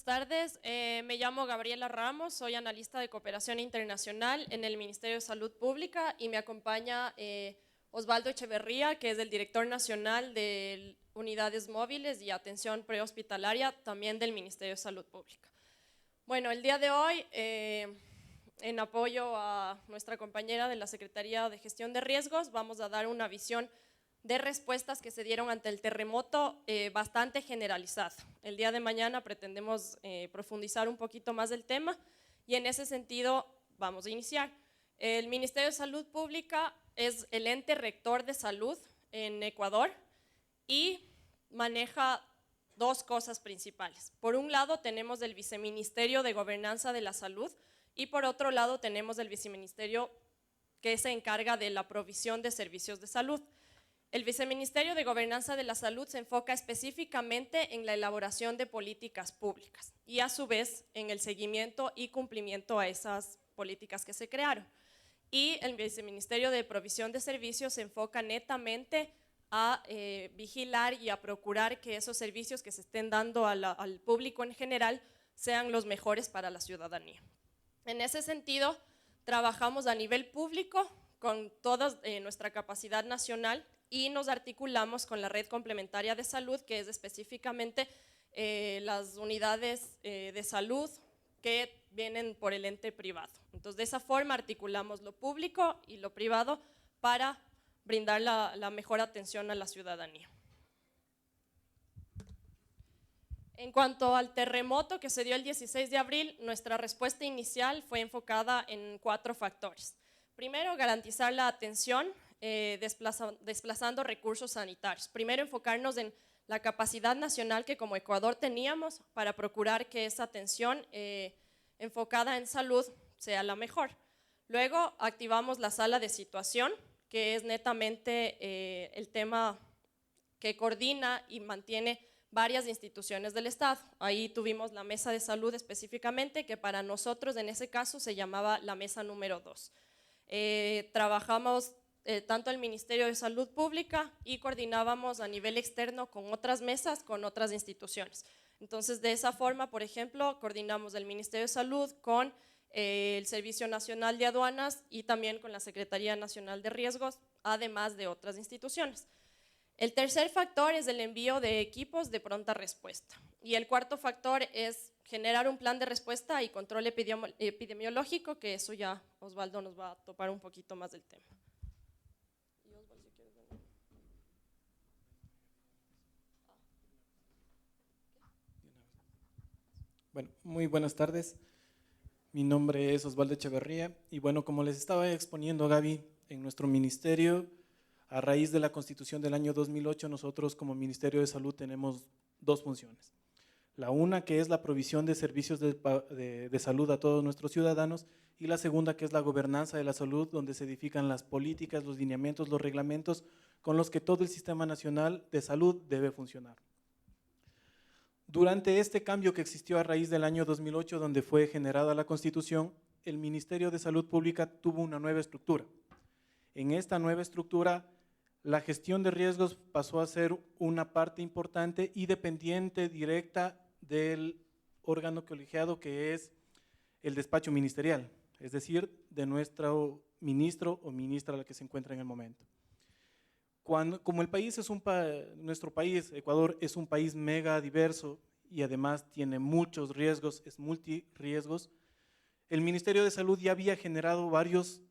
tardes. Me llamo Gabriela Ramos, soy analista de cooperación internacional en el Ministerio de Salud Pública y me acompaña Osvaldo Echeverría, que es el director nacional de unidades móviles y atención prehospitalaria, también del Ministerio de Salud Pública. Bueno, el día de hoy, en apoyo a nuestra compañera de la Secretaría de Gestión de Riesgos, vamos a dar una visión de respuestas que se dieron ante el terremoto bastante generalizada. El día de mañana pretendemos profundizar un poquito más del tema y en ese sentido vamos a iniciar. El Ministerio de Salud Pública es el ente rector de salud en Ecuador y maneja dos cosas principales. Por un lado tenemos el Viceministerio de Gobernanza de la Salud y por otro lado tenemos el Viceministerio que se encarga de la provisión de servicios de salud. El Viceministerio de Gobernanza de la Salud se enfoca específicamente en la elaboración de políticas públicas y a su vez en el seguimiento y cumplimiento a esas políticas que se crearon. Y el Viceministerio de Provisión de Servicios se enfoca netamente a vigilar y a procurar que esos servicios que se estén dando al público en general sean los mejores para la ciudadanía. En ese sentido, trabajamos a nivel público con toda nuestra capacidad nacional y nos articulamos con la red complementaria de salud, que es específicamente las unidades de salud que vienen por el ente privado. Entonces, de esa forma articulamos lo público y lo privado para brindar la mejor atención a la ciudadanía. En cuanto al terremoto que se dio el 16 de abril, nuestra respuesta inicial fue enfocada en 4 factores. Primero, garantizar la atención desplazando recursos sanitarios. Primero, enfocarnos en la capacidad nacional que como Ecuador teníamos para procurar que esa atención enfocada en salud sea la mejor. Luego, activamos la sala de situación, que es netamente el tema que coordina y mantiene varias instituciones del Estado. Ahí tuvimos la mesa de salud específicamente, que para nosotros en ese caso se llamaba la mesa número 2. Trabajamos tanto el Ministerio de Salud Pública y coordinábamos a nivel externo con otras mesas, con otras instituciones. Entonces, de esa forma, por ejemplo, coordinamos el Ministerio de Salud con el Servicio Nacional de Aduanas y también con la Secretaría Nacional de Riesgos, además de otras instituciones. El tercer factor es el envío de equipos de pronta respuesta. Y el cuarto factor es generar un plan de respuesta y control epidemiológico, que eso ya Osvaldo nos va a topar un poquito más del tema. Bueno, muy buenas tardes. Mi nombre es Osvaldo Echeverría y bueno, como les estaba exponiendo Gaby, en nuestro ministerio, a raíz de la Constitución del año 2008, nosotros como Ministerio de Salud tenemos 2 funciones. La una, que es la provisión de servicios de salud a todos nuestros ciudadanos, y la segunda, que es la gobernanza de la salud, donde se edifican las políticas, los lineamientos, los reglamentos con los que todo el sistema nacional de salud debe funcionar. Durante este cambio que existió a raíz del año 2008, donde fue generada la Constitución, el Ministerio de Salud Pública tuvo una nueva estructura. En esta nueva estructura, la gestión de riesgos pasó a ser una parte importante y dependiente directa del órgano colegiado que es el despacho ministerial, es decir, de nuestro ministro o ministra la que se encuentra en el momento. Como el país nuestro país, Ecuador, es un país mega diverso y además tiene muchos riesgos, es multirriesgos, el Ministerio de Salud ya había generado varios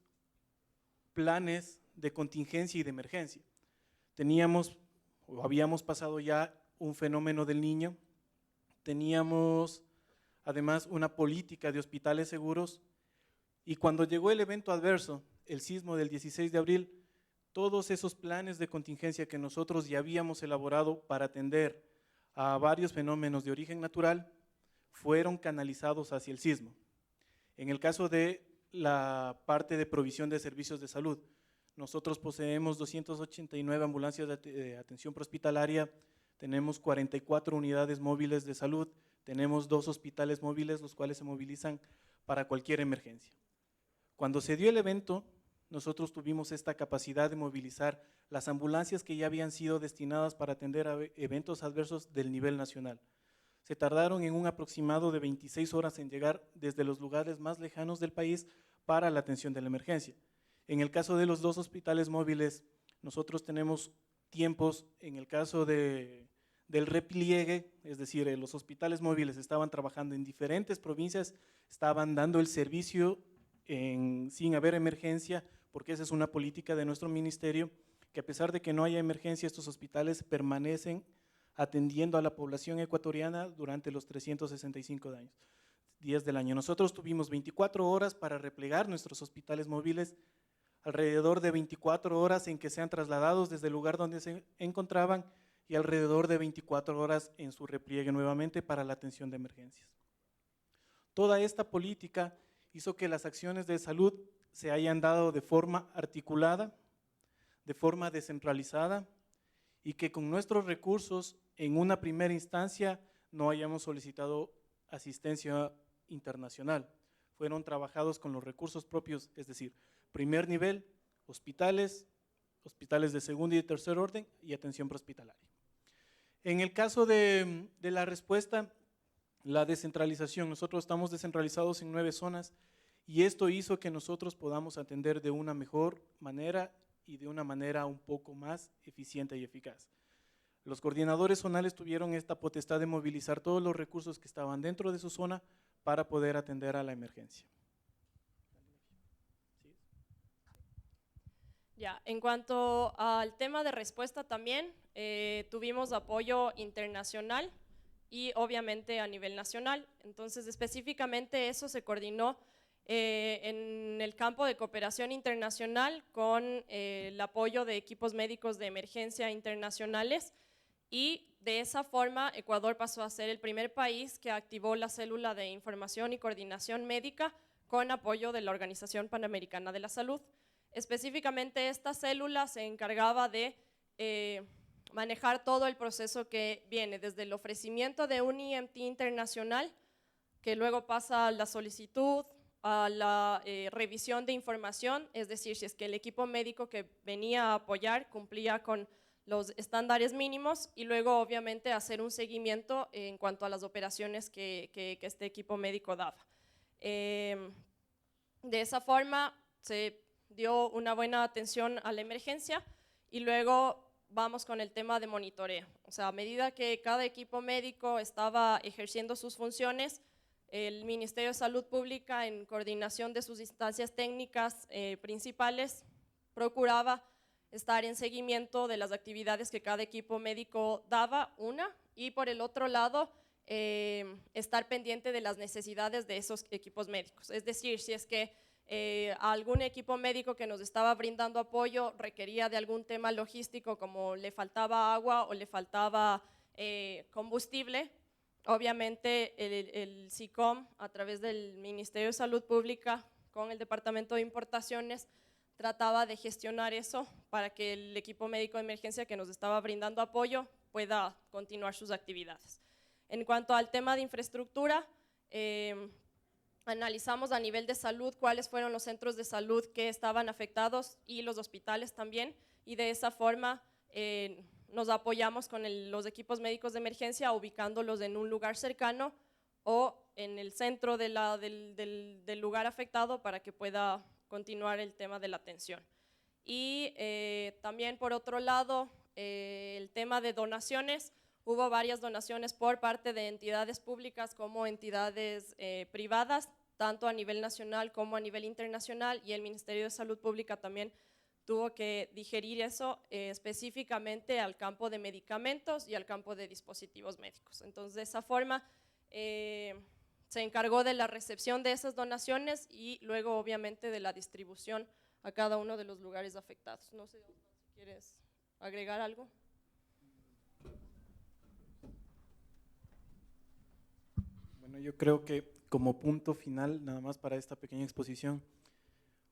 planes de contingencia y de emergencia. Habíamos pasado ya un fenómeno del Niño, teníamos además una política de hospitales seguros y cuando llegó el evento adverso, el sismo del 16 de abril, todos esos planes de contingencia que nosotros ya habíamos elaborado para atender a varios fenómenos de origen natural fueron canalizados hacia el sismo. En el caso de la parte de provisión de servicios de salud, nosotros poseemos 289 ambulancias de atención prehospitalaria, tenemos 44 unidades móviles de salud, tenemos 2 hospitales móviles, los cuales se movilizan para cualquier emergencia. Cuando se dio el evento, nosotros tuvimos esta capacidad de movilizar las ambulancias que ya habían sido destinadas para atender a eventos adversos del nivel nacional. se tardaron en un aproximado de 26 horas en llegar desde los lugares más lejanos del país para la atención de la emergencia. En el caso de los 2 hospitales móviles, nosotros tenemos tiempos, en el caso del repliegue, es decir, los hospitales móviles estaban trabajando en diferentes provincias, estaban dando el servicio sin haber emergencia, porque esa es una política de nuestro ministerio, que a pesar de que no haya emergencia, estos hospitales permanecen atendiendo a la población ecuatoriana durante los 365 días del año. Nosotros tuvimos 24 horas para replegar nuestros hospitales móviles, alrededor de 24 horas en que sean trasladados desde el lugar donde se encontraban y alrededor de 24 horas en su repliegue nuevamente para la atención de emergencias. Toda esta política hizo que las acciones de salud se hayan dado de forma articulada, de forma descentralizada, y que con nuestros recursos en una primera instancia no hayamos solicitado asistencia internacional. Fueron trabajados con los recursos propios, es decir, primer nivel, hospitales, hospitales de segundo y de tercer orden y atención prehospitalaria. En el caso de la respuesta, la descentralización, nosotros estamos descentralizados en 9 zonas y esto hizo que nosotros podamos atender de una mejor manera y de una manera un poco más eficiente y eficaz. Los coordinadores zonales tuvieron esta potestad de movilizar todos los recursos que estaban dentro de su zona para poder atender a la emergencia. Ya, en cuanto al tema de respuesta también, tuvimos apoyo internacional y obviamente a nivel nacional. Entonces, específicamente eso se coordinó en el campo de cooperación internacional con el apoyo de equipos médicos de emergencia internacionales, y de esa forma Ecuador pasó a ser el primer país que activó la célula de información y coordinación médica con apoyo de la Organización Panamericana de la Salud. Específicamente esta célula se encargaba de manejar todo el proceso que viene desde el ofrecimiento de un EMT internacional, que luego pasa a la solicitud, a la revisión de información, es decir, si es que el equipo médico que venía a apoyar cumplía con los estándares mínimos, y luego obviamente hacer un seguimiento en cuanto a las operaciones que este equipo médico daba. De esa forma se dio una buena atención a la emergencia y luego vamos con el tema de monitoreo. O sea, a medida que cada equipo médico estaba ejerciendo sus funciones, el Ministerio de Salud Pública, en coordinación de sus instancias técnicas principales, procuraba estar en seguimiento de las actividades que cada equipo médico daba, y por el otro lado, estar pendiente de las necesidades de esos equipos médicos. Es decir, si es que algún equipo médico que nos estaba brindando apoyo requería de algún tema logístico, como le faltaba agua o le faltaba combustible, obviamente el SICOM, a través del Ministerio de Salud Pública, con el Departamento de Importaciones, trataba de gestionar eso para que el equipo médico de emergencia que nos estaba brindando apoyo pueda continuar sus actividades. En cuanto al tema de infraestructura, analizamos a nivel de salud cuáles fueron los centros de salud que estaban afectados y los hospitales también, y de esa forma nos apoyamos con los equipos médicos de emergencia, ubicándolos en un lugar cercano o en el centro del lugar afectado para que pueda continuar el tema de la atención. Y también, por otro lado, el tema de donaciones. Hubo varias donaciones por parte de entidades públicas como entidades privadas, tanto a nivel nacional como a nivel internacional, y el Ministerio de Salud Pública también tuvo que digerir eso específicamente al campo de medicamentos y al campo de dispositivos médicos. Entonces, de esa forma, se encargó de la recepción de esas donaciones y luego, obviamente, de la distribución a cada uno de los lugares afectados. No sé si quieres agregar algo. Bueno, yo creo que como punto final, nada más para esta pequeña exposición,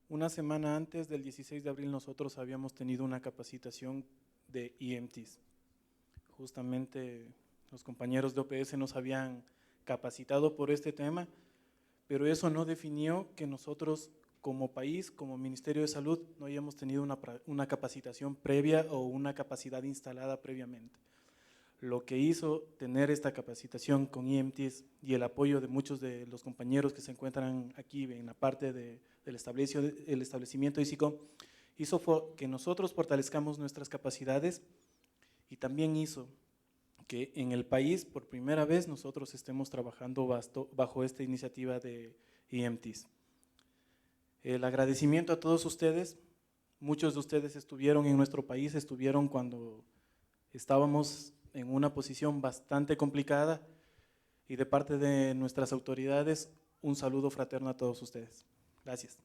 una semana antes del 16 de abril nosotros habíamos tenido una capacitación de EMTs. Justamente los compañeros de OPS nos habían capacitado por este tema, pero eso no definió que nosotros como país, como Ministerio de Salud, no hayamos tenido una capacitación previa o una capacidad instalada previamente. lo que hizo tener esta capacitación con EMTs y el apoyo de muchos de los compañeros que se encuentran aquí en la parte del establecimiento ISICO, hizo que nosotros fortalezcamos nuestras capacidades y también hizo que en el país por primera vez nosotros estemos trabajando bajo esta iniciativa de EMTs. El agradecimiento a todos ustedes. Muchos de ustedes estuvieron en nuestro país, estuvieron cuando estábamos en una posición bastante complicada, y de parte de nuestras autoridades, un saludo fraterno a todos ustedes. Gracias.